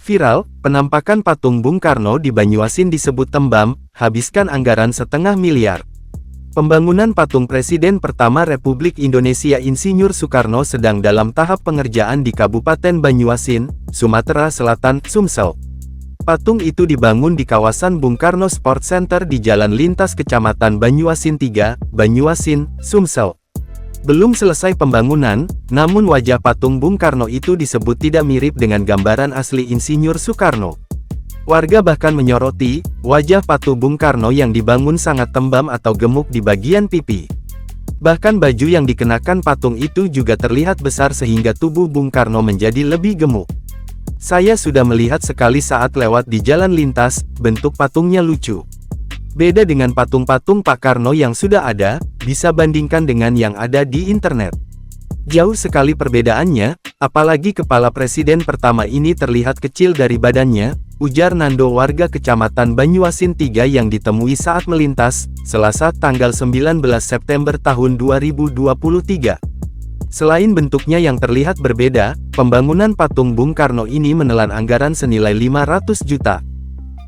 Viral, penampakan patung Bung Karno di Banyuasin disebut tembam, habiskan anggaran 1,5 miliar. Pembangunan patung Presiden pertama Republik Indonesia Insinyur Soekarno sedang dalam tahap pengerjaan di Kabupaten Banyuasin, Sumatera Selatan, Sumsel. Patung itu dibangun di kawasan Bung Karno Sport Center di Jalan Lintas Kecamatan Banyuasin 3, Banyuasin, Sumsel. Belum selesai pembangunan, namun wajah patung Bung Karno itu disebut tidak mirip dengan gambaran asli Insinyur Soekarno. Warga bahkan menyoroti, wajah patung Bung Karno yang dibangun sangat tembam atau gemuk di bagian pipi. Bahkan baju yang dikenakan patung itu juga terlihat besar sehingga tubuh Bung Karno menjadi lebih gemuk. Saya sudah melihat sekali saat lewat di jalan lintas, bentuk patungnya lucu. Beda dengan patung-patung Pak Karno yang sudah ada, bisa bandingkan dengan yang ada di internet. Jauh sekali perbedaannya, apalagi kepala presiden pertama ini terlihat kecil dari badannya, ujar Nando warga Kecamatan Banyuasin 3 yang ditemui saat melintas, Selasa tanggal 19 September tahun 2023. Selain bentuknya yang terlihat berbeda, pembangunan patung Bung Karno ini menelan anggaran senilai 500 juta.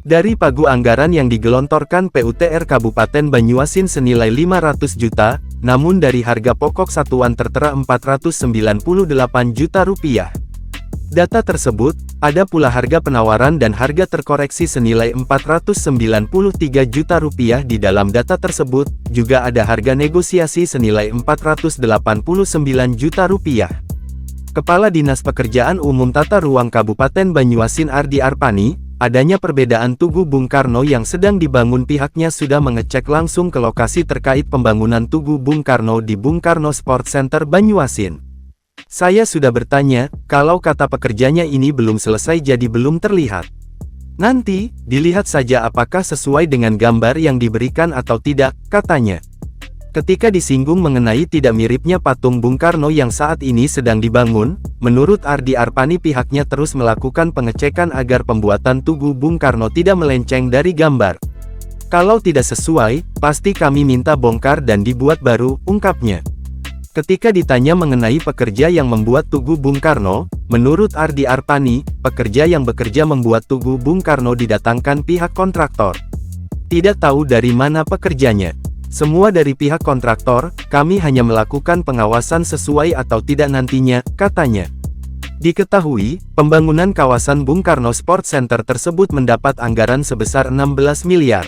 Dari pagu anggaran yang digelontorkan PUTR Kabupaten Banyuasin senilai 500 juta, namun dari harga pokok satuan tertera 498 juta rupiah. Data tersebut, ada pula harga penawaran dan harga terkoreksi senilai 493 juta rupiah di dalam data tersebut, juga ada harga negosiasi senilai 489 juta rupiah. Kepala Dinas Pekerjaan Umum Tata Ruang Kabupaten Banyuasin Ardi Arpani, adanya perbedaan tugu Bung Karno yang sedang dibangun pihaknya sudah mengecek langsung ke lokasi terkait pembangunan tugu Bung Karno di Bung Karno Sport Center Banyuasin. Saya sudah bertanya, kalau kata pekerjanya ini belum selesai jadi belum terlihat. Nanti, dilihat saja apakah sesuai dengan gambar yang diberikan atau tidak, katanya. Ketika disinggung mengenai tidak miripnya patung Bung Karno yang saat ini sedang dibangun, menurut Ardi Arpani pihaknya terus melakukan pengecekan agar pembuatan tugu Bung Karno tidak melenceng dari gambar. Kalau tidak sesuai, pasti kami minta bongkar dan dibuat baru, ungkapnya. Ketika ditanya mengenai pekerja yang membuat tugu Bung Karno, menurut Ardi Arpani, pekerja yang bekerja membuat tugu Bung Karno didatangkan pihak kontraktor. Tidak tahu dari mana pekerjanya. Semua dari pihak kontraktor, kami hanya melakukan pengawasan sesuai atau tidak nantinya, katanya. Diketahui, pembangunan kawasan Bung Karno Sport Center tersebut mendapat anggaran sebesar 16 miliar.